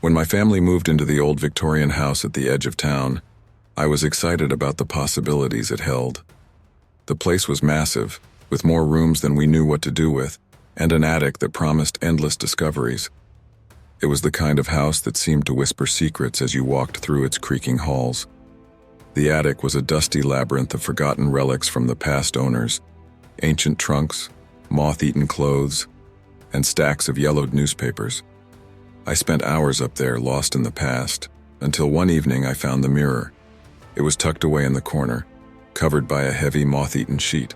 When my family moved into the old Victorian house at the edge of town, I was excited about the possibilities it held. The place was massive, with more rooms than we knew what to do with, and an attic that promised endless discoveries. It was the kind of house that seemed to whisper secrets as you walked through its creaking halls. The attic was a dusty labyrinth of forgotten relics from the past owners, ancient trunks, moth-eaten clothes, and stacks of yellowed newspapers. I spent hours up there lost in the past, until one evening I found the mirror. It was tucked away in the corner, covered by a heavy moth-eaten sheet.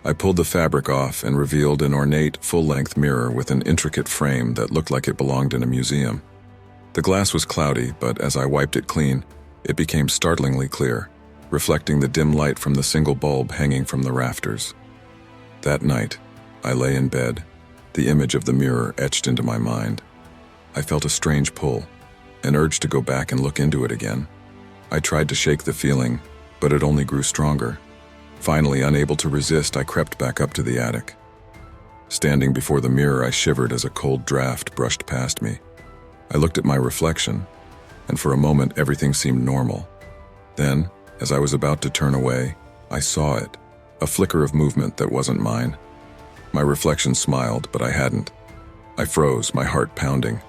I pulled the fabric off and revealed an ornate, full-length mirror with an intricate frame that looked like it belonged in a museum. The glass was cloudy, but as I wiped it clean, it became startlingly clear, reflecting the dim light from the single bulb hanging from the rafters. That night, I lay in bed, the image of the mirror etched into my mind. I felt a strange pull, an urge to go back and look into it again. I tried to shake the feeling, but it only grew stronger. Finally, unable to resist, I crept back up to the attic. Standing before the mirror, I shivered as a cold draft brushed past me. I looked at my reflection, and for a moment everything seemed normal. Then, as I was about to turn away, I saw it, a flicker of movement that wasn't mine. My reflection smiled, but I hadn't. I froze, my heart pounding.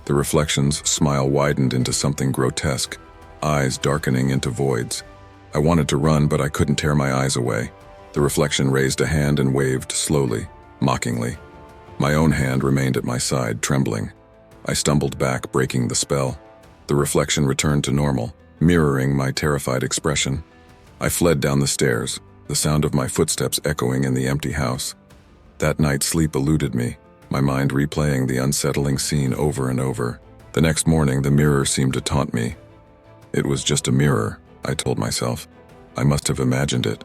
The reflection's smile widened into something grotesque, eyes darkening into voids. I wanted to run, but I couldn't tear my eyes away. The reflection raised a hand and waved slowly, mockingly. My own hand remained at my side, trembling. I stumbled back, breaking the spell. The reflection returned to normal, mirroring my terrified expression. I fled down the stairs, the sound of my footsteps echoing in the empty house. That night, sleep eluded me, my mind replaying the unsettling scene over and over. The next morning, the mirror seemed to taunt me. It was just a mirror, I told myself. I must have imagined it.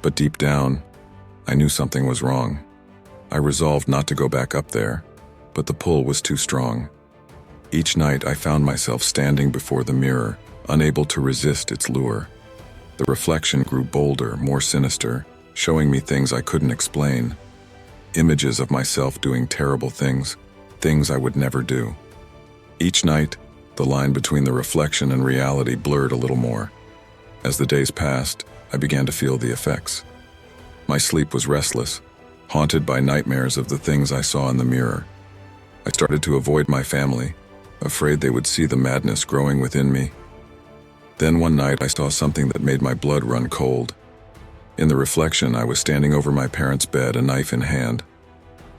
But deep down, I knew something was wrong. I resolved not to go back up there, but the pull was too strong. Each night I found myself standing before the mirror, unable to resist its lure. The reflection grew bolder, more sinister, showing me things I couldn't explain. Images of myself doing terrible things, things I would never do. Each night, the line between the reflection and reality blurred a little more. As the days passed, I began to feel the effects. My sleep was restless, haunted by nightmares of the things I saw in the mirror. I started to avoid my family, afraid they would see the madness growing within me. Then one night I saw something that made my blood run cold. In the reflection, I was standing over my parents' bed, a knife in hand.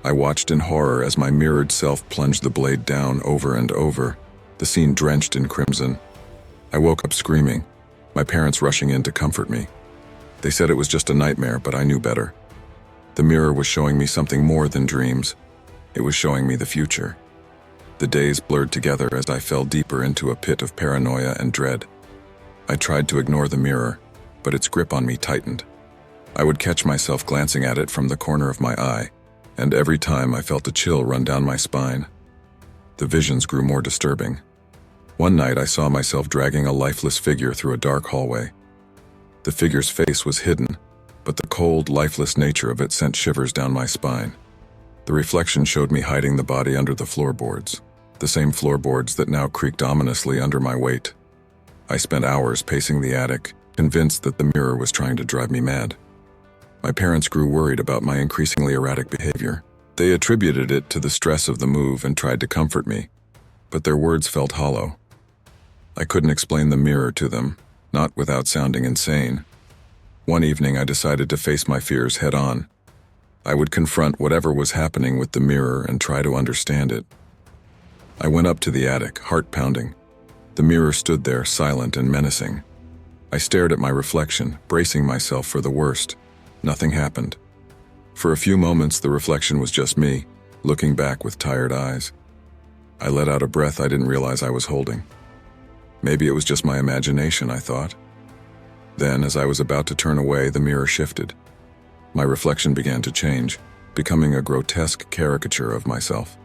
I watched in horror as my mirrored self plunged the blade down over and over, the scene drenched in crimson. I woke up screaming, my parents rushing in to comfort me. They said it was just a nightmare, but I knew better. The mirror was showing me something more than dreams. It was showing me the future. The days blurred together as I fell deeper into a pit of paranoia and dread. I tried to ignore the mirror, but its grip on me tightened. I would catch myself glancing at it from the corner of my eye, and every time I felt a chill run down my spine. The visions grew more disturbing. One night I saw myself dragging a lifeless figure through a dark hallway. The figure's face was hidden, but the cold, lifeless nature of it sent shivers down my spine. The reflection showed me hiding the body under the floorboards, the same floorboards that now creaked ominously under my weight. I spent hours pacing the attic, convinced that the mirror was trying to drive me mad. My parents grew worried about my increasingly erratic behavior. They attributed it to the stress of the move and tried to comfort me, but their words felt hollow. I couldn't explain the mirror to them, not without sounding insane. One evening I decided to face my fears head on. I would confront whatever was happening with the mirror and try to understand it. I went up to the attic, heart pounding. The mirror stood there, silent and menacing. I stared at my reflection, bracing myself for the worst. Nothing happened. For a few moments, the reflection was just me, looking back with tired eyes. I let out a breath I didn't realize I was holding. Maybe it was just my imagination, I thought. Then, as I was about to turn away, the mirror shifted. My reflection began to change, becoming a grotesque caricature of myself.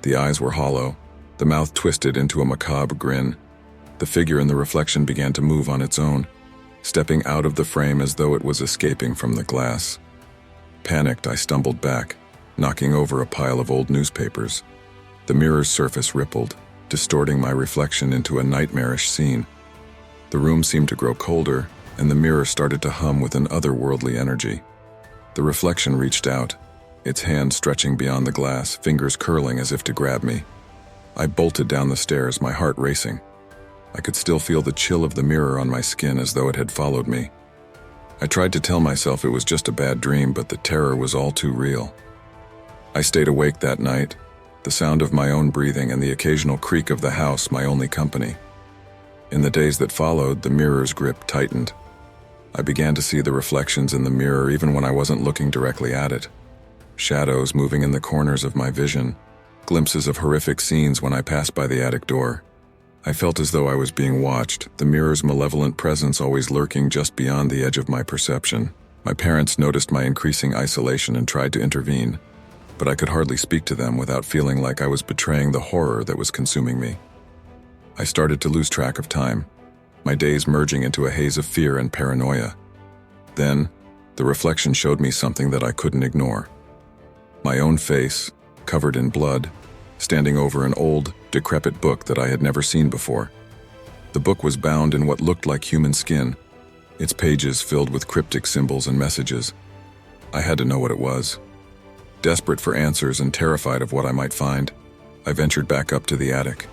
The eyes were hollow, the mouth twisted into a macabre grin. The figure in the reflection began to move on its own, stepping out of the frame as though it was escaping from the glass. Panicked, I stumbled back, knocking over a pile of old newspapers. The mirror's surface rippled, distorting my reflection into a nightmarish scene. The room seemed to grow colder, and the mirror started to hum with an otherworldly energy. The reflection reached out, its hand stretching beyond the glass, fingers curling as if to grab me. I bolted down the stairs, my heart racing. I could still feel the chill of the mirror on my skin as though it had followed me. I tried to tell myself it was just a bad dream, but the terror was all too real. I stayed awake that night, the sound of my own breathing and the occasional creak of the house my only company. In the days that followed, the mirror's grip tightened. I began to see the reflections in the mirror even when I wasn't looking directly at it. Shadows moving in the corners of my vision, glimpses of horrific scenes when I passed by the attic door. I felt as though I was being watched, the mirror's malevolent presence always lurking just beyond the edge of my perception. My parents noticed my increasing isolation and tried to intervene, but I could hardly speak to them without feeling like I was betraying the horror that was consuming me. I started to lose track of time, my days merging into a haze of fear and paranoia. Then, the reflection showed me something that I couldn't ignore. My own face, covered in blood, standing over an old, decrepit book that I had never seen before. The book was bound in what looked like human skin, its pages filled with cryptic symbols and messages. I had to know what it was. Desperate for answers and terrified of what I might find, I ventured back up to the attic.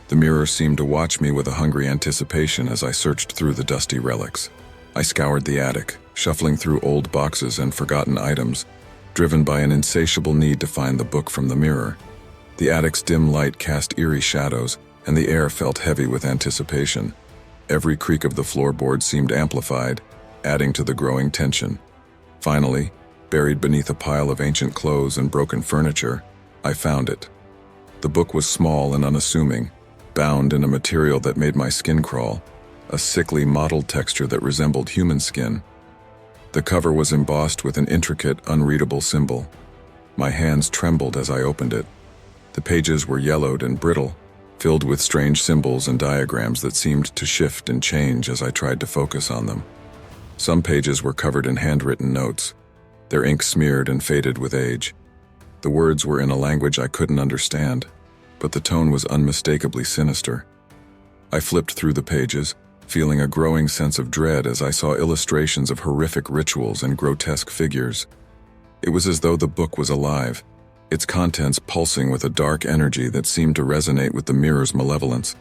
The mirror seemed to watch me with a hungry anticipation as I searched through the dusty relics. I scoured the attic, shuffling through old boxes and forgotten items, driven by an insatiable need to find the book from the mirror. The attic's dim light cast eerie shadows, and the air felt heavy with anticipation. Every creak of the floorboard seemed amplified, adding to the growing tension. Finally, buried beneath a pile of ancient clothes and broken furniture, I found it. The book was small and unassuming, bound in a material that made my skin crawl, a sickly mottled texture that resembled human skin. The cover was embossed with an intricate, unreadable symbol. My hands trembled as I opened it. The pages were yellowed and brittle, filled with strange symbols and diagrams that seemed to shift and change as I tried to focus on them. Some pages were covered in handwritten notes, their ink smeared and faded with age. The words were in a language I couldn't understand, but the tone was unmistakably sinister. I flipped through the pages, feeling a growing sense of dread as I saw illustrations of horrific rituals and grotesque figures. It was as though the book was alive, its contents pulsing with a dark energy that seemed to resonate with the mirror's malevolence.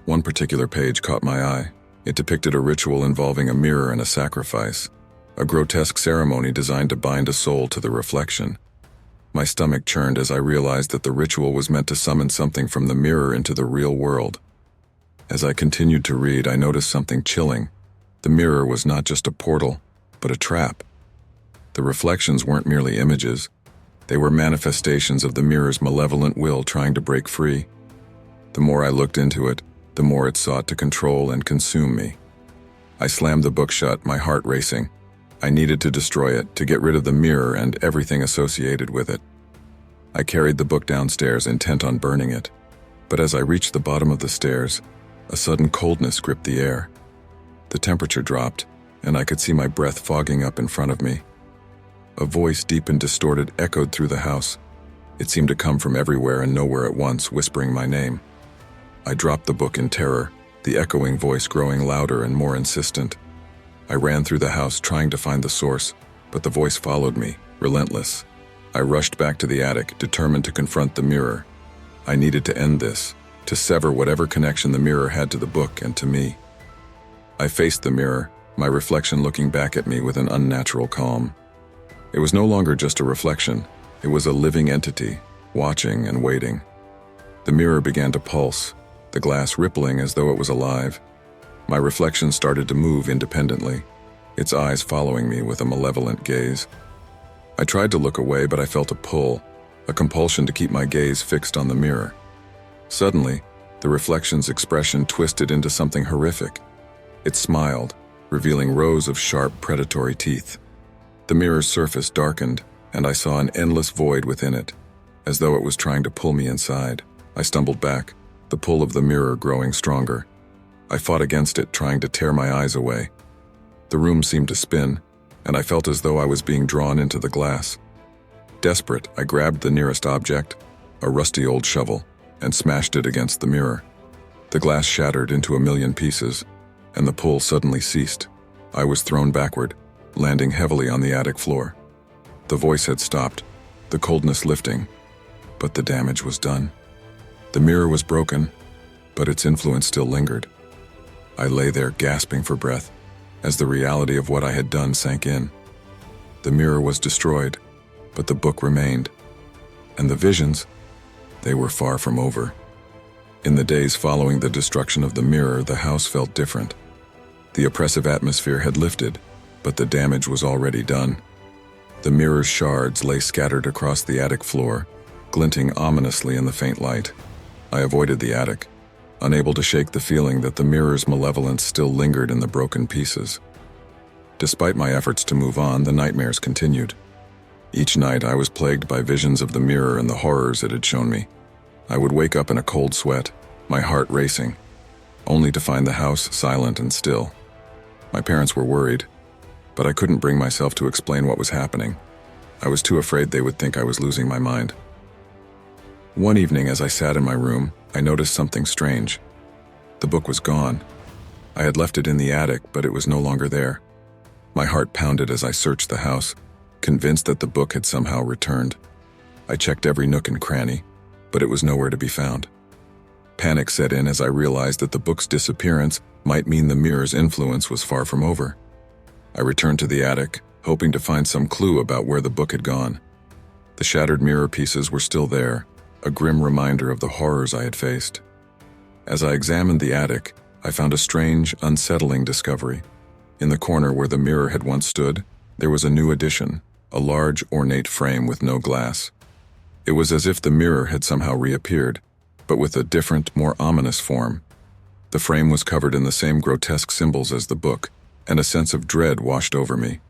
One particular page caught my eye. It depicted a ritual involving a mirror and a sacrifice, a grotesque ceremony designed to bind a soul to the reflection. My stomach churned as I realized that the ritual was meant to summon something from the mirror into the real world. As I continued to read, I noticed something chilling. The mirror was not just a portal, but a trap. The reflections weren't merely images. They were manifestations of the mirror's malevolent will trying to break free. The more I looked into it, the more it sought to control and consume me. I slammed the book shut, my heart racing. I needed to destroy it, to get rid of the mirror and everything associated with it. I carried the book downstairs, intent on burning it. But as I reached the bottom of the stairs, a sudden coldness gripped the air. The temperature dropped, and I could see my breath fogging up in front of me. A voice, deep and distorted, echoed through the house. It seemed to come from everywhere and nowhere at once, whispering my name. I dropped the book in terror, the echoing voice growing louder and more insistent. I ran through the house trying to find the source, but the voice followed me, relentless. I rushed back to the attic, determined to confront the mirror. I needed to end this, to sever whatever connection the mirror had to the book and to me. I faced the mirror, my reflection looking back at me with an unnatural calm. It was no longer just a reflection. It was a living entity, watching and waiting. The mirror began to pulse, the glass rippling as though it was alive. My reflection started to move independently, its eyes following me with a malevolent gaze. I tried to look away, but I felt a pull, a compulsion to keep my gaze fixed on the mirror. Suddenly, the reflection's expression twisted into something horrific. It smiled, revealing rows of sharp, predatory teeth. The mirror's surface darkened, and I saw an endless void within it, as though it was trying to pull me inside. I stumbled back, the pull of the mirror growing stronger. I fought against it, trying to tear my eyes away. The room seemed to spin, and I felt as though I was being drawn into the glass. Desperate, I grabbed the nearest object, a rusty old shovel. and smashed it against the mirror. The glass shattered into a million pieces, and the pull suddenly ceased. I was thrown backward, landing heavily on the attic floor. The voice had stopped, the coldness lifting, but the damage was done. The mirror was broken, but its influence still lingered. I lay there gasping for breath as the reality of what I had done sank in. The mirror was destroyed, but the book remained. And the visions, they were far from over. In the days following the destruction of the mirror, the house felt different. The oppressive atmosphere had lifted, but the damage was already done. The mirror's shards lay scattered across the attic floor, glinting ominously in the faint light. I avoided the attic, unable to shake the feeling that the mirror's malevolence still lingered in the broken pieces. Despite my efforts to move on, the nightmares continued. Each night I was plagued by visions of the mirror and the horrors it had shown me. I would wake up in a cold sweat, my heart racing, only to find the house silent and still. My parents were worried, but I couldn't bring myself to explain what was happening. I was too afraid they would think I was losing my mind. One evening, as I sat in my room, I noticed something strange. The book was gone. I had left it in the attic, but it was no longer there. My heart pounded as I searched the house, convinced that the book had somehow returned. I checked every nook and cranny, but it was nowhere to be found. Panic set in as I realized that the book's disappearance might mean the mirror's influence was far from over. I returned to the attic, hoping to find some clue about where the book had gone. The shattered mirror pieces were still there, a grim reminder of the horrors I had faced. As I examined the attic, I found a strange, unsettling discovery. In the corner where the mirror had once stood, there was a new addition, a large, ornate frame with no glass. It was as if the mirror had somehow reappeared, but with a different, more ominous form. The frame was covered in the same grotesque symbols as the book, and a sense of dread washed over me.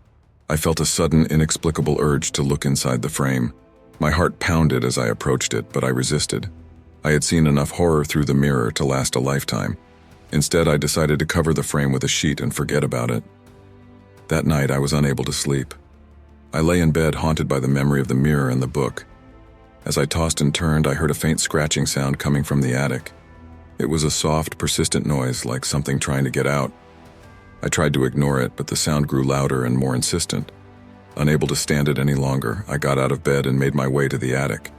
I felt a sudden, inexplicable urge to look inside the frame. My heart pounded as I approached it, but I resisted. I had seen enough horror through the mirror to last a lifetime. Instead, I decided to cover the frame with a sheet and forget about it. That night, I was unable to sleep. I lay in bed, haunted by the memory of the mirror and the book. As I tossed and turned, I heard a faint scratching sound coming from the attic. It was a soft, persistent noise, like something trying to get out. I tried to ignore it, but the sound grew louder and more insistent. Unable to stand it any longer, I got out of bed and made my way to the attic.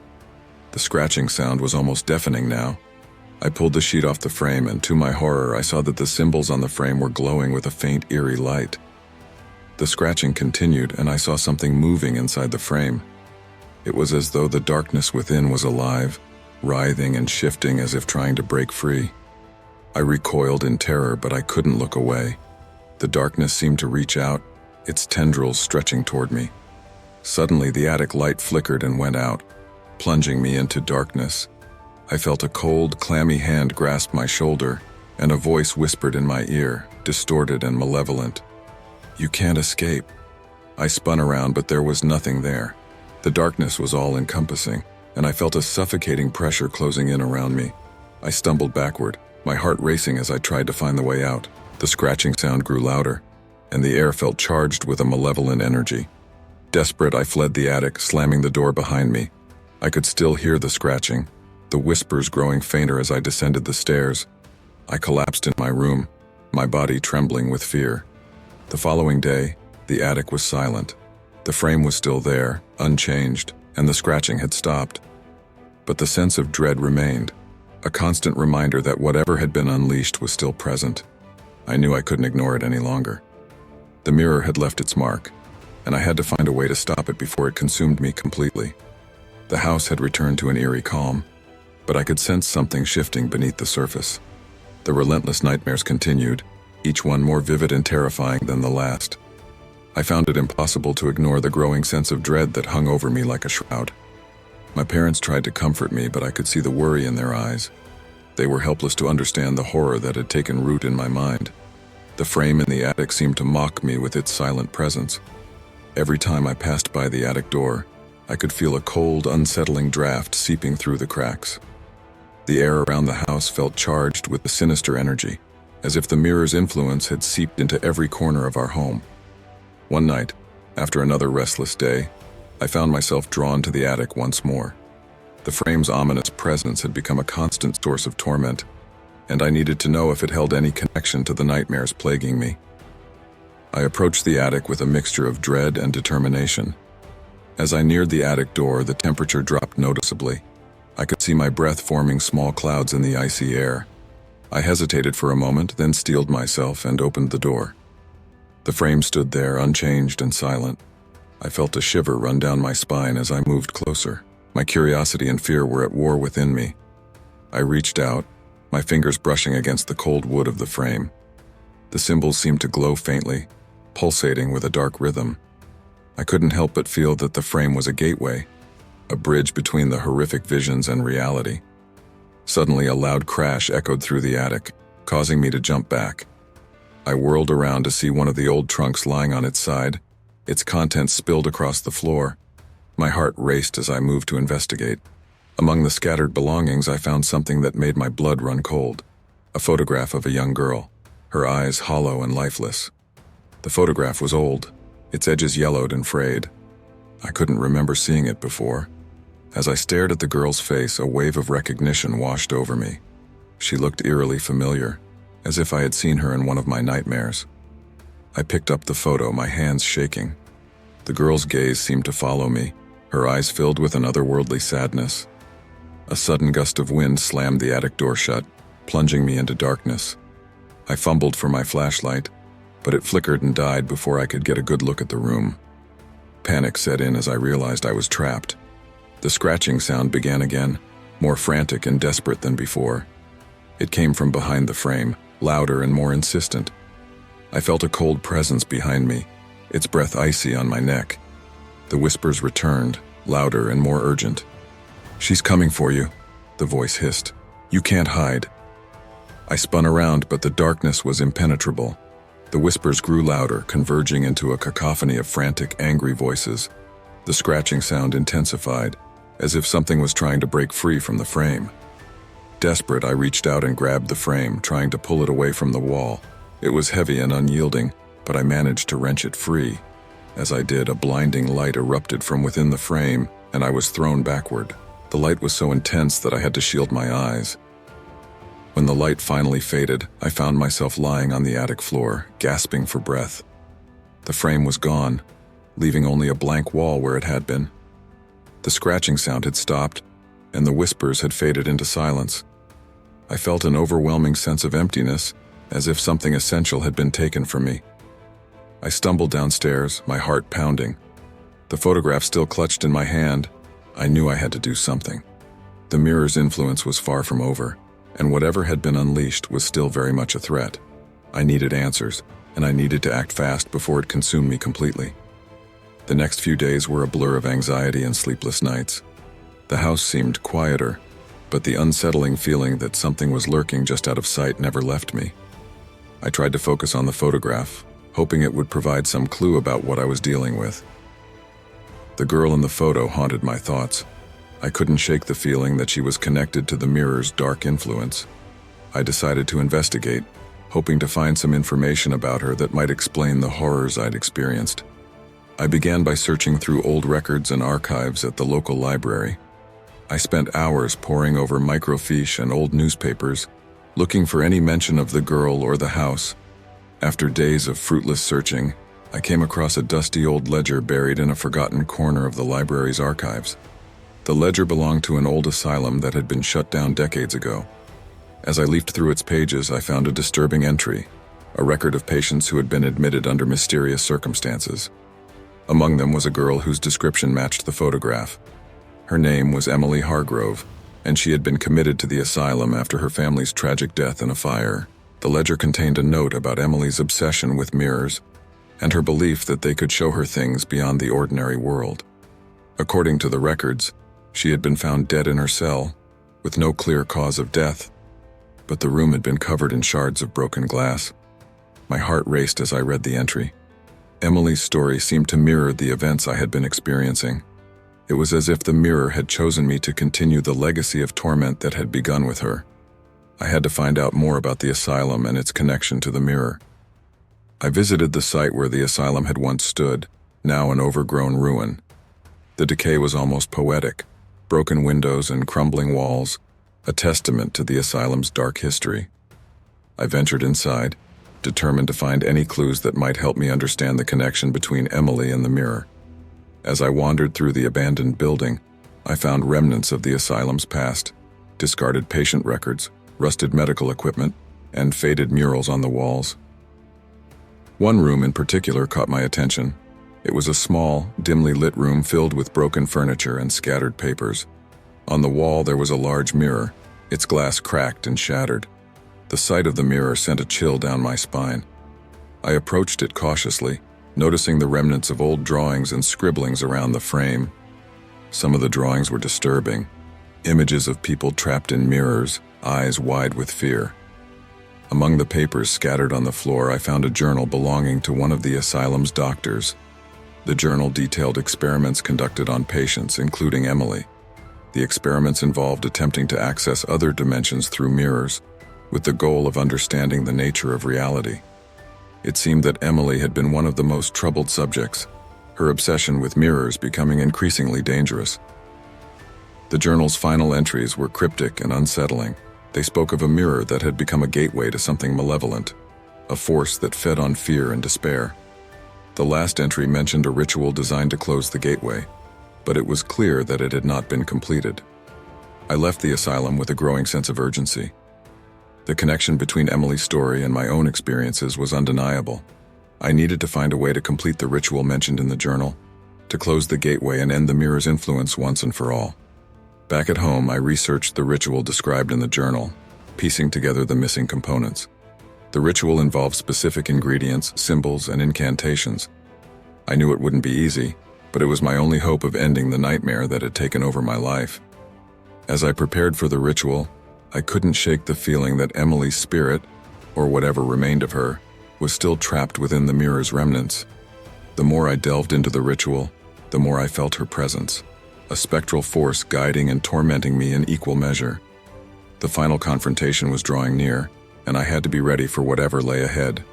The scratching sound was almost deafening now. I pulled the sheet off the frame, and to my horror, I saw that the symbols on the frame were glowing with a faint, eerie light. The scratching continued, and I saw something moving inside the frame. It was as though the darkness within was alive, writhing and shifting as if trying to break free. I recoiled in terror, but I couldn't look away. The darkness seemed to reach out, its tendrils stretching toward me. Suddenly, the attic light flickered and went out, plunging me into darkness. I felt a cold, clammy hand grasp my shoulder, and a voice whispered in my ear, distorted and malevolent. "You can't escape." I spun around, but there was nothing there. The darkness was all-encompassing, and I felt a suffocating pressure closing in around me. I stumbled backward, my heart racing as I tried to find the way out. The scratching sound grew louder, and the air felt charged with a malevolent energy. Desperate, I fled the attic, slamming the door behind me. I could still hear the scratching, the whispers growing fainter as I descended the stairs. I collapsed in my room, my body trembling with fear. The following day, the attic was silent. The frame was still there, unchanged, and the scratching had stopped. But the sense of dread remained, a constant reminder that whatever had been unleashed was still present. I knew I couldn't ignore it any longer. The mirror had left its mark, and I had to find a way to stop it before it consumed me completely. The house had returned to an eerie calm, but I could sense something shifting beneath the surface. The relentless nightmares continued, each one more vivid and terrifying than the last. I found it impossible to ignore the growing sense of dread that hung over me like a shroud. My parents tried to comfort me, but I could see the worry in their eyes. They were helpless to understand the horror that had taken root in my mind. The frame in the attic seemed to mock me with its silent presence. Every time I passed by the attic door, I could feel a cold, unsettling draft seeping through the cracks. The air around the house felt charged with a sinister energy, as if the mirror's influence had seeped into every corner of our home. One night, after another restless day, I found myself drawn to the attic once more. The frame's ominous presence had become a constant source of torment, and I needed to know if it held any connection to the nightmares plaguing me. I approached the attic with a mixture of dread and determination. As I neared the attic door, the temperature dropped noticeably. I could see my breath forming small clouds in the icy air. I hesitated for a moment, then steeled myself and opened the door. The frame stood there, unchanged and silent. I felt a shiver run down my spine as I moved closer. My curiosity and fear were at war within me. I reached out, my fingers brushing against the cold wood of the frame. The symbols seemed to glow faintly, pulsating with a dark rhythm. I couldn't help but feel that the frame was a gateway, a bridge between the horrific visions and reality. Suddenly, a loud crash echoed through the attic, causing me to jump back. I whirled around to see one of the old trunks lying on its side, its contents spilled across the floor. My heart raced as I moved to investigate. Among the scattered belongings, I found something that made my blood run cold. A photograph of a young girl, her eyes hollow and lifeless. The photograph was old, its edges yellowed and frayed. I couldn't remember seeing it before. As I stared at the girl's face, a wave of recognition washed over me. She looked eerily familiar, as if I had seen her in one of my nightmares. I picked up the photo, my hands shaking. The girl's gaze seemed to follow me, her eyes filled with an otherworldly sadness. A sudden gust of wind slammed the attic door shut, plunging me into darkness. I fumbled for my flashlight, but it flickered and died before I could get a good look at the room. Panic set in as I realized I was trapped. The scratching sound began again, more frantic and desperate than before. It came from behind the frame, louder and more insistent. I felt a cold presence behind me, its breath icy on my neck. The whispers returned, louder and more urgent. "She's coming for you," the voice hissed. "You can't hide." I spun around, but the darkness was impenetrable. The whispers grew louder, converging into a cacophony of frantic, angry voices. The scratching sound intensified, as if something was trying to break free from the frame. Desperate, I reached out and grabbed the frame, trying to pull it away from the wall. It was heavy and unyielding, but I managed to wrench it free. As I did, a blinding light erupted from within the frame, and I was thrown backward. The light was so intense that I had to shield my eyes. When the light finally faded, I found myself lying on the attic floor, gasping for breath. The frame was gone, leaving only a blank wall where it had been. The scratching sound had stopped, and the whispers had faded into silence. I felt an overwhelming sense of emptiness, as if something essential had been taken from me. I stumbled downstairs, my heart pounding. The photograph still clutched in my hand. I knew I had to do something. The mirror's influence was far from over, and whatever had been unleashed was still very much a threat. I needed answers, and I needed to act fast before it consumed me completely. The next few days were a blur of anxiety and sleepless nights. The house seemed quieter, but the unsettling feeling that something was lurking just out of sight never left me. I tried to focus on the photograph, hoping it would provide some clue about what I was dealing with. The girl in the photo haunted my thoughts. I couldn't shake the feeling that she was connected to the mirror's dark influence. I decided to investigate, hoping to find some information about her that might explain the horrors I'd experienced. I began by searching through old records and archives at the local library. I spent hours poring over microfiche and old newspapers, looking for any mention of the girl or the house. After days of fruitless searching, I came across a dusty old ledger buried in a forgotten corner of the library's archives. The ledger belonged to an old asylum that had been shut down decades ago. As I leafed through its pages, I found a disturbing entry, a record of patients who had been admitted under mysterious circumstances. Among them was a girl whose description matched the photograph. Her name was Emily Hargrove, and she had been committed to the asylum after her family's tragic death in a fire. The ledger contained a note about Emily's obsession with mirrors and her belief that they could show her things beyond the ordinary world. According to the records, she had been found dead in her cell, with no clear cause of death, but the room had been covered in shards of broken glass. My heart raced as I read the entry. Emily's story seemed to mirror the events I had been experiencing. It was as if the mirror had chosen me to continue the legacy of torment that had begun with her. I had to find out more about the asylum and its connection to the mirror. I visited the site where the asylum had once stood, now an overgrown ruin. The decay was almost poetic. broken windows and crumbling walls, a testament to the asylum's dark history. I ventured inside, determined to find any clues that might help me understand the connection between Emily and the mirror. As I wandered through the abandoned building, I found remnants of the asylum's past, discarded patient records, rusted medical equipment, and faded murals on the walls. One room in particular caught my attention. It was a small, dimly lit room filled with broken furniture and scattered papers. On the wall there was a large mirror, its glass cracked and shattered. The sight of the mirror sent a chill down my spine. I approached it cautiously, noticing the remnants of old drawings and scribblings around the frame. Some of the drawings were disturbing, images of people trapped in mirrors, eyes wide with fear. Among the papers scattered on the floor, I found a journal belonging to one of the asylum's doctors. The journal detailed experiments conducted on patients, including Emily. The experiments involved attempting to access other dimensions through mirrors, with the goal of understanding the nature of reality. It seemed that Emily had been one of the most troubled subjects, her obsession with mirrors becoming increasingly dangerous. The journal's final entries were cryptic and unsettling. They spoke of a mirror that had become a gateway to something malevolent, a force that fed on fear and despair. The last entry mentioned a ritual designed to close the gateway, but it was clear that it had not been completed. I left the asylum with a growing sense of urgency. The connection between Emily's story and my own experiences was undeniable. I needed to find a way to complete the ritual mentioned in the journal, to close the gateway and end the mirror's influence once and for all. Back at home, I researched the ritual described in the journal, piecing together the missing components. The ritual involved specific ingredients, symbols, and incantations. I knew it wouldn't be easy, but it was my only hope of ending the nightmare that had taken over my life. As I prepared for the ritual, I couldn't shake the feeling that Emily's spirit, or whatever remained of her, was still trapped within the mirror's remnants. The more I delved into the ritual, the more I felt her presence, a spectral force guiding and tormenting me in equal measure. The final confrontation was drawing near, and I had to be ready for whatever lay ahead.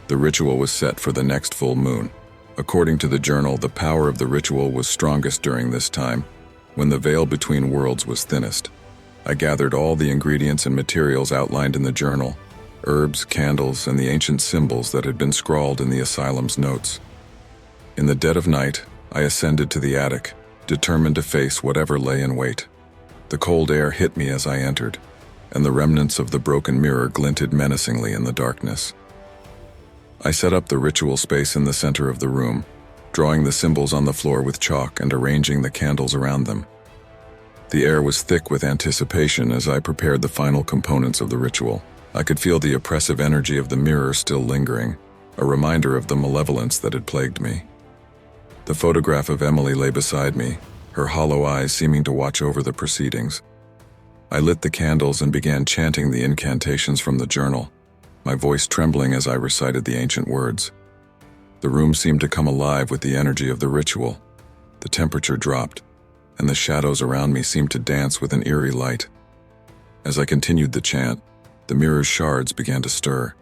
The ritual was set for the next full moon. According to the journal, the power of the ritual was strongest during this time, when the veil between worlds was thinnest. I gathered all the ingredients and materials outlined in the journal, herbs, candles, and the ancient symbols that had been scrawled in the asylum's notes. In the dead of night, I ascended to the attic, determined to face whatever lay in wait. The cold air hit me as I entered, and the remnants of the broken mirror glinted menacingly in the darkness. I set up the ritual space in the center of the room, drawing the symbols on the floor with chalk and arranging the candles around them. The air was thick with anticipation as I prepared the final components of the ritual. I could feel the oppressive energy of the mirror still lingering, a reminder of the malevolence that had plagued me. The photograph of Emily lay beside me, her hollow eyes seeming to watch over the proceedings. I lit the candles and began chanting the incantations from the journal, my voice trembling as I recited the ancient words. The room seemed to come alive with the energy of the ritual. The temperature dropped, and the shadows around me seemed to dance with an eerie light. As I continued the chant, the mirror's shards began to stir.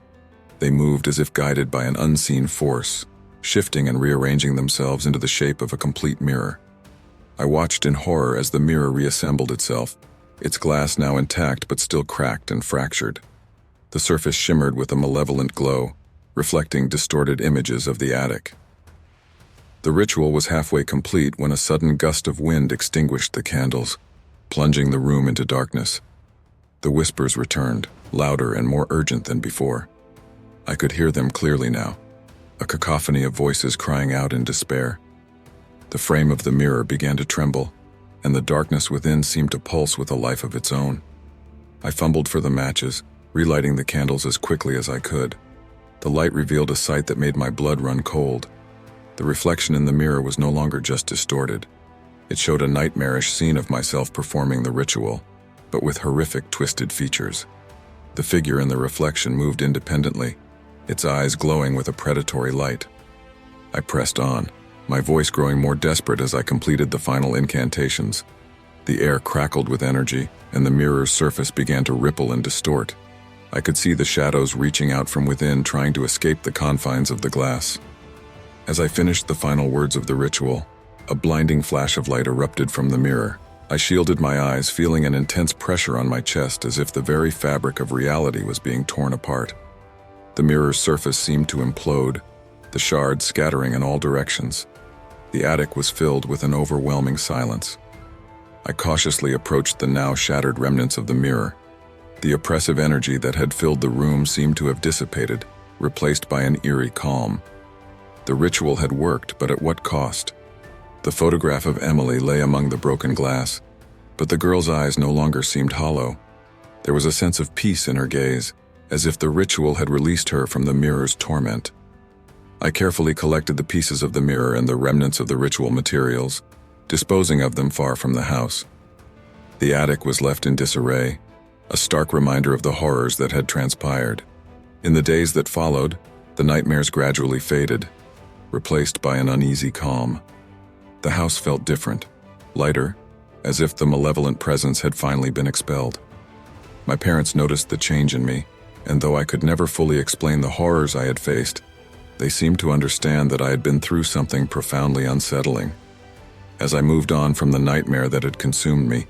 They moved as if guided by an unseen force, shifting and rearranging themselves into the shape of a complete mirror. I watched in horror as the mirror reassembled itself, its glass now intact but still cracked and fractured. The surface shimmered with a malevolent glow, reflecting distorted images of the attic. The ritual was halfway complete when a sudden gust of wind extinguished the candles, plunging the room into darkness. The whispers returned, louder and more urgent than before. I could hear them clearly now, a cacophony of voices crying out in despair. The frame of the mirror began to tremble, and the darkness within seemed to pulse with a life of its own. I fumbled for the matches, relighting the candles as quickly as I could. The light revealed a sight that made my blood run cold. The reflection in the mirror was no longer just distorted. It showed a nightmarish scene of myself performing the ritual, but with horrific twisted features. The figure in the reflection moved independently, its eyes glowing with a predatory light. I pressed on, my voice growing more desperate as I completed the final incantations. The air crackled with energy, and the mirror's surface began to ripple and distort. I could see the shadows reaching out from within, trying to escape the confines of the glass. As I finished the final words of the ritual, a blinding flash of light erupted from the mirror, I shielded my eyes, feeling an intense pressure on my chest as if the very fabric of reality was being torn apart. The mirror's surface seemed to implode, the shards scattering in all directions. The attic was filled with an overwhelming silence. I cautiously approached the now shattered remnants of the mirror. The oppressive energy that had filled the room seemed to have dissipated, replaced by an eerie calm. The ritual had worked, but at what cost? The photograph of Emily lay among the broken glass, but the girl's eyes no longer seemed hollow. There was a sense of peace in her gaze, as if the ritual had released her from the mirror's torment. I carefully collected the pieces of the mirror and the remnants of the ritual materials, disposing of them far from the house. The attic was left in disarray, a stark reminder of the horrors that had transpired. In the days that followed, the nightmares gradually faded, replaced by an uneasy calm. The house felt different, lighter, as if the malevolent presence had finally been expelled. My parents noticed the change in me, and though I could never fully explain the horrors I had faced, they seemed to understand that I had been through something profoundly unsettling. As I moved on from the nightmare that had consumed me,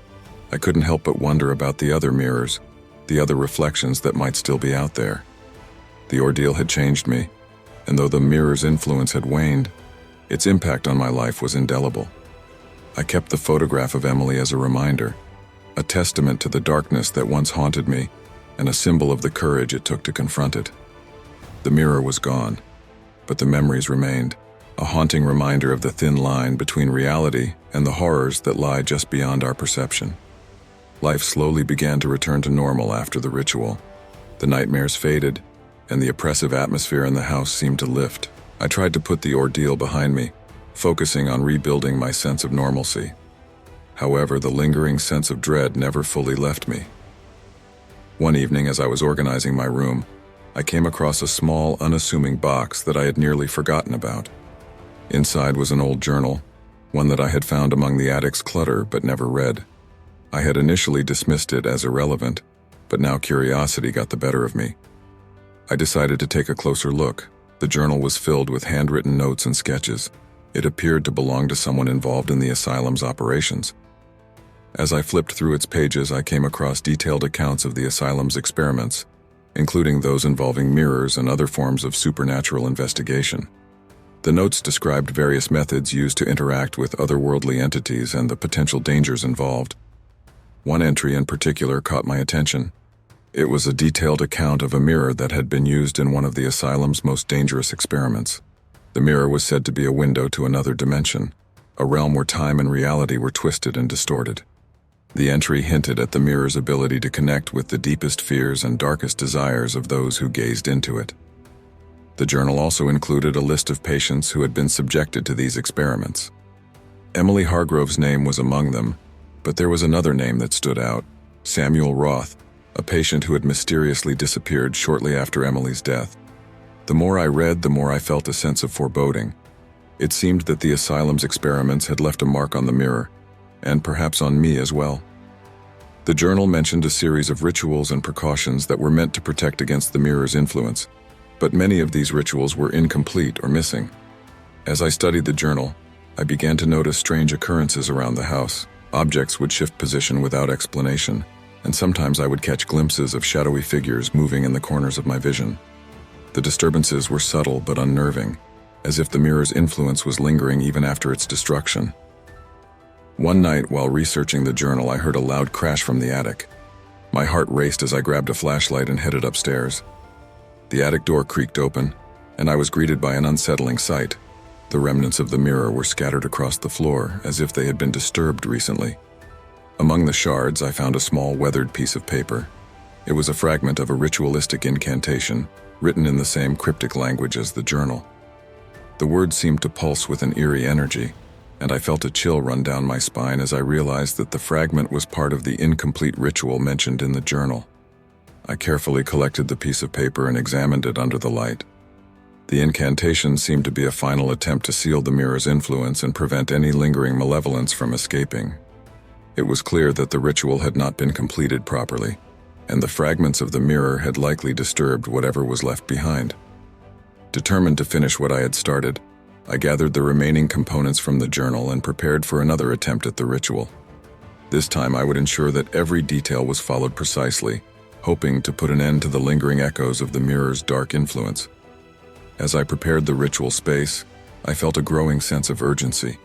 I couldn't help but wonder about the other mirrors, the other reflections that might still be out there. The ordeal had changed me, and though the mirror's influence had waned, its impact on my life was indelible. I kept the photograph of Emily as a reminder, a testament to the darkness that once haunted me, and a symbol of the courage it took to confront it. The mirror was gone, but the memories remained, a haunting reminder of the thin line between reality and the horrors that lie just beyond our perception. Life slowly began to return to normal after the ritual. The nightmares faded, and the oppressive atmosphere in the house seemed to lift. I tried to put the ordeal behind me, focusing on rebuilding my sense of normalcy. However, the lingering sense of dread never fully left me. One evening, as I was organizing my room, I came across a small, unassuming box that I had nearly forgotten about. Inside was an old journal, one that I had found among the attic's clutter but never read. I had initially dismissed it as irrelevant, but now curiosity got the better of me. I decided to take a closer look. The journal was filled with handwritten notes and sketches. It appeared to belong to someone involved in the asylum's operations. As I flipped through its pages, I came across detailed accounts of the asylum's experiments, including those involving mirrors and other forms of supernatural investigation. The notes described various methods used to interact with otherworldly entities and the potential dangers involved. One entry in particular caught my attention. It was a detailed account of a mirror that had been used in one of the asylum's most dangerous experiments. The mirror was said to be a window to another dimension, a realm where time and reality were twisted and distorted. The entry hinted at the mirror's ability to connect with the deepest fears and darkest desires of those who gazed into it. The journal also included a list of patients who had been subjected to these experiments. Emily Hargrove's name was among them, but there was another name that stood out: Samuel Roth, a patient who had mysteriously disappeared shortly after Emily's death. The more I read, the more I felt a sense of foreboding. It seemed that the asylum's experiments had left a mark on the mirror, and perhaps on me as well. The journal mentioned a series of rituals and precautions that were meant to protect against the mirror's influence, but many of these rituals were incomplete or missing. As I studied the journal, I began to notice strange occurrences around the house. Objects would shift position without explanation, and sometimes I would catch glimpses of shadowy figures moving in the corners of my vision. The disturbances were subtle but unnerving, as if the mirror's influence was lingering even after its destruction. One night, while researching the journal, I heard a loud crash from the attic. My heart raced as I grabbed a flashlight and headed upstairs. The attic door creaked open, and I was greeted by an unsettling sight. The remnants of the mirror were scattered across the floor, as if they had been disturbed recently. Among the shards, I found a small, weathered piece of paper. It was a fragment of a ritualistic incantation, written in the same cryptic language as the journal. The words seemed to pulse with an eerie energy, and I felt a chill run down my spine as I realized that the fragment was part of the incomplete ritual mentioned in the journal. I carefully collected the piece of paper and examined it under the light. The incantation seemed to be a final attempt to seal the mirror's influence and prevent any lingering malevolence from escaping. It was clear that the ritual had not been completed properly, and the fragments of the mirror had likely disturbed whatever was left behind. Determined to finish what I had started, I gathered the remaining components from the journal and prepared for another attempt at the ritual. This time I would ensure that every detail was followed precisely, hoping to put an end to the lingering echoes of the mirror's dark influence. As I prepared the ritual space, I felt a growing sense of urgency.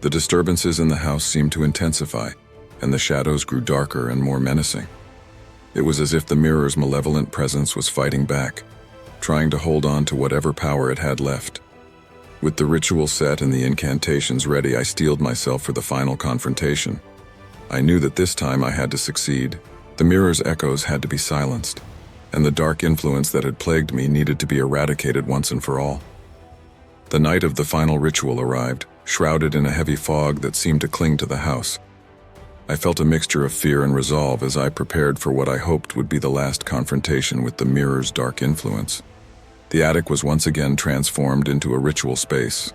The disturbances in the house seemed to intensify, and the shadows grew darker and more menacing. It was as if the mirror's malevolent presence was fighting back, trying to hold on to whatever power it had left. With the ritual set and the incantations ready, I steeled myself for the final confrontation. I knew that this time I had to succeed. The mirror's echoes had to be silenced, and the dark influence that had plagued me needed to be eradicated once and for all. The night of the final ritual arrived, shrouded in a heavy fog that seemed to cling to the house. I felt a mixture of fear and resolve as I prepared for what I hoped would be the last confrontation with the mirror's dark influence. The attic was once again transformed into a ritual space,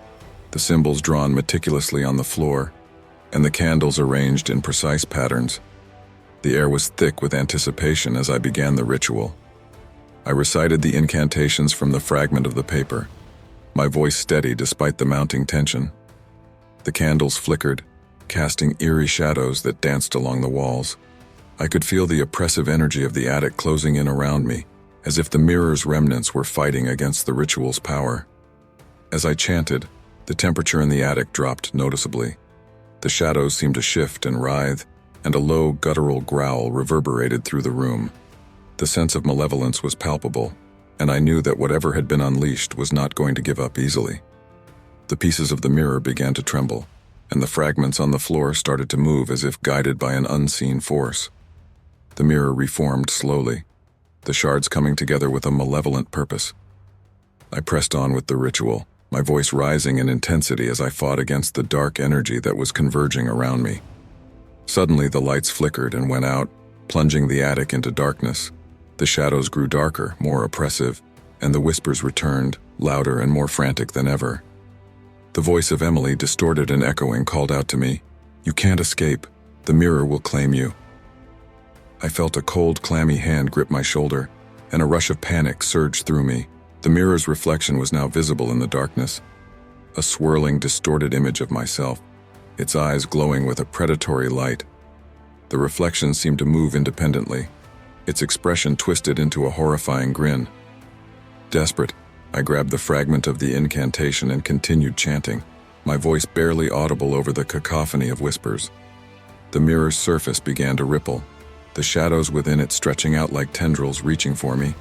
the symbols drawn meticulously on the floor, and the candles arranged in precise patterns. The air was thick with anticipation as I began the ritual. I recited the incantations from the fragment of the paper, my voice steady despite the mounting tension. The candles flickered, casting eerie shadows that danced along the walls. I could feel the oppressive energy of the attic closing in around me, as if the mirror's remnants were fighting against the ritual's power. As I chanted, the temperature in the attic dropped noticeably. The shadows seemed to shift and writhe, and a low, guttural growl reverberated through the room. The sense of malevolence was palpable, and I knew that whatever had been unleashed was not going to give up easily. The pieces of the mirror began to tremble, and the fragments on the floor started to move as if guided by an unseen force. The mirror reformed slowly, the shards coming together with a malevolent purpose. I pressed on with the ritual, my voice rising in intensity as I fought against the dark energy that was converging around me. Suddenly, the lights flickered and went out, plunging the attic into darkness. The shadows grew darker, more oppressive, and the whispers returned, louder and more frantic than ever. The voice of Emily, distorted and echoing, called out to me, "You can't escape. The mirror will claim you." I felt a cold, clammy hand grip my shoulder, and a rush of panic surged through me. The mirror's reflection was now visible in the darkness, a swirling, distorted image of myself, its eyes glowing with a predatory light. The reflection seemed to move independently, its expression twisted into a horrifying grin. Desperate, I grabbed the fragment of the incantation and continued chanting, my voice barely audible over the cacophony of whispers. The mirror's surface began to ripple, the shadows within it stretching out like tendrils reaching for me.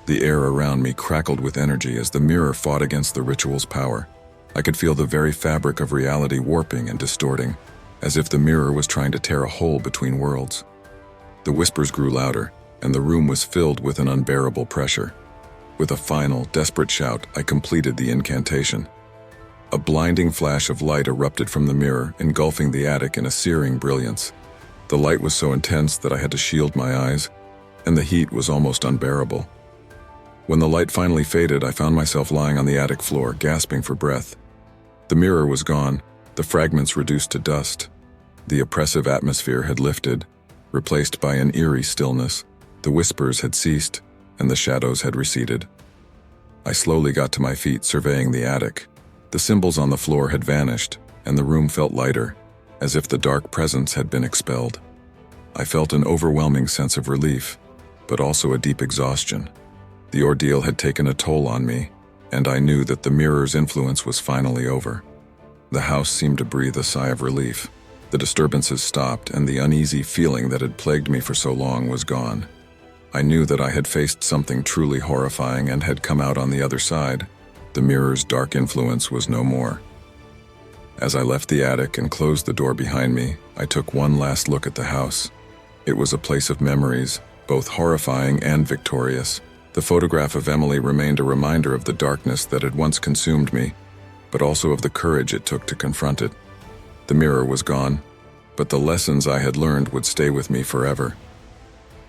The air around me crackled with energy as the mirror fought against the ritual's power. I could feel the very fabric of reality warping and distorting, as if the mirror was trying to tear a hole between worlds. The whispers grew louder, and the room was filled with an unbearable pressure. With a final, desperate shout, I completed the incantation. A blinding flash of light erupted from the mirror, engulfing the attic in a searing brilliance. The light was so intense that I had to shield my eyes, and the heat was almost unbearable. When the light finally faded, I found myself lying on the attic floor, gasping for breath. The mirror was gone, the fragments reduced to dust. The oppressive atmosphere had lifted, replaced by an eerie stillness. The whispers had ceased, and the shadows had receded. I slowly got to my feet, surveying the attic. The symbols on the floor had vanished, and the room felt lighter, as if the dark presence had been expelled. I felt an overwhelming sense of relief, but also a deep exhaustion. The ordeal had taken a toll on me, and I knew that the mirror's influence was finally over. The house seemed to breathe a sigh of relief. The disturbances stopped, and the uneasy feeling that had plagued me for so long was gone. I knew that I had faced something truly horrifying and had come out on the other side. The mirror's dark influence was no more. As I left the attic and closed the door behind me, I took one last look at the house. It was a place of memories, both horrifying and victorious. The photograph of Emily remained a reminder of the darkness that had once consumed me, but also of the courage it took to confront it. The mirror was gone, but the lessons I had learned would stay with me forever.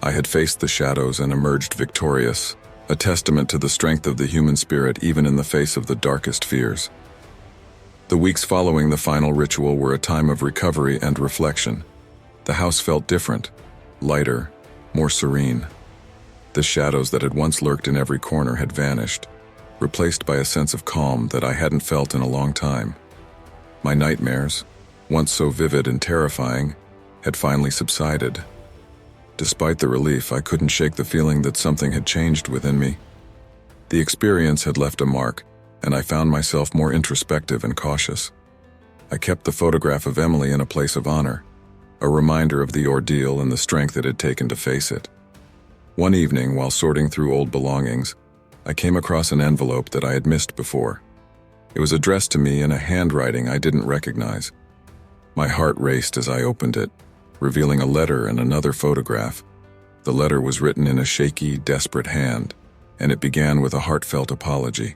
I had faced the shadows and emerged victorious, a testament to the strength of the human spirit even in the face of the darkest fears. The weeks following the final ritual were a time of recovery and reflection. The house felt different, lighter, more serene. The shadows that had once lurked in every corner had vanished, replaced by a sense of calm that I hadn't felt in a long time. My nightmares, once so vivid and terrifying, had finally subsided. Despite the relief, I couldn't shake the feeling that something had changed within me. The experience had left a mark, and I found myself more introspective and cautious. I kept the photograph of Emily in a place of honor, a reminder of the ordeal and the strength it had taken to face it. One evening, while sorting through old belongings, I came across an envelope that I had missed before. It was addressed to me in a handwriting I didn't recognize. My heart raced as I opened it, revealing a letter and another photograph. The letter was written in a shaky, desperate hand, and it began with a heartfelt apology.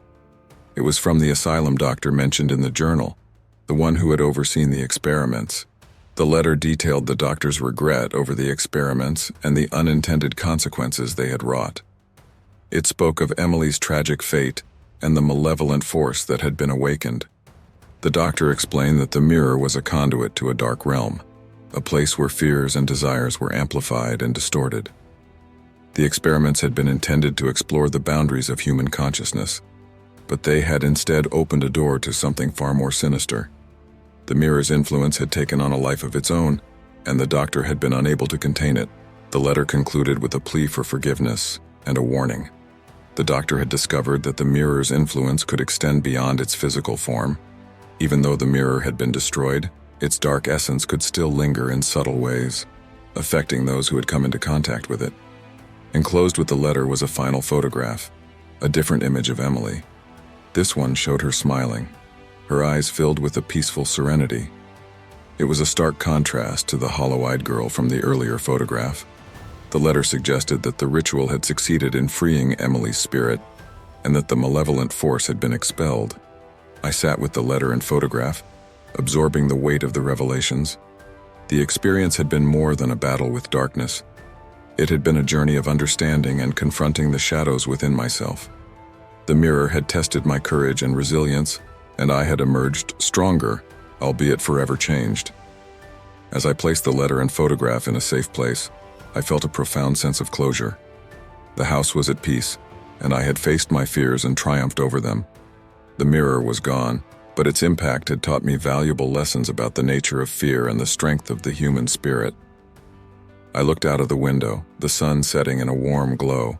It was from the asylum doctor mentioned in the journal, the one who had overseen the experiments. The letter detailed the doctor's regret over the experiments and the unintended consequences they had wrought. It spoke of Emily's tragic fate and the malevolent force that had been awakened. The doctor explained that the mirror was a conduit to a dark realm, a place where fears and desires were amplified and distorted. The experiments had been intended to explore the boundaries of human consciousness, but they had instead opened a door to something far more sinister. The mirror's influence had taken on a life of its own, and the doctor had been unable to contain it. The letter concluded with a plea for forgiveness and a warning. The doctor had discovered that the mirror's influence could extend beyond its physical form. Even though the mirror had been destroyed, its dark essence could still linger in subtle ways, affecting those who had come into contact with it. Enclosed with the letter was a final photograph, a different image of Emily. This one showed her smiling, her eyes filled with a peaceful serenity. It was a stark contrast to the hollow-eyed girl from the earlier photograph. The letter suggested that the ritual had succeeded in freeing Emily's spirit, and that the malevolent force had been expelled. I sat with the letter and photograph, absorbing the weight of the revelations. The experience had been more than a battle with darkness. It had been a journey of understanding and confronting the shadows within myself. The mirror had tested my courage and resilience, and I had emerged stronger, albeit forever changed. As I placed the letter and photograph in a safe place, I felt a profound sense of closure. The house was at peace, and I had faced my fears and triumphed over them. The mirror was gone, but its impact had taught me valuable lessons about the nature of fear and the strength of the human spirit. I looked out of the window, the sun setting in a warm glow.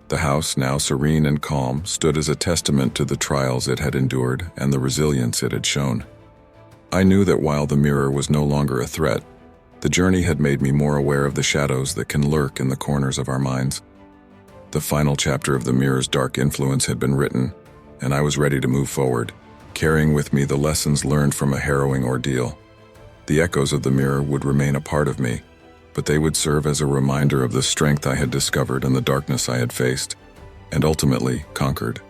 The house, now serene and calm, stood as a testament to the trials it had endured and the resilience it had shown. I knew that while the mirror was no longer a threat, the journey had made me more aware of the shadows that can lurk in the corners of our minds. The final chapter of the mirror's dark influence had been written, and I was ready to move forward, carrying with me the lessons learned from a harrowing ordeal. The echoes of the mirror would remain a part of me, but they would serve as a reminder of the strength I had discovered and the darkness I had faced, and ultimately conquered.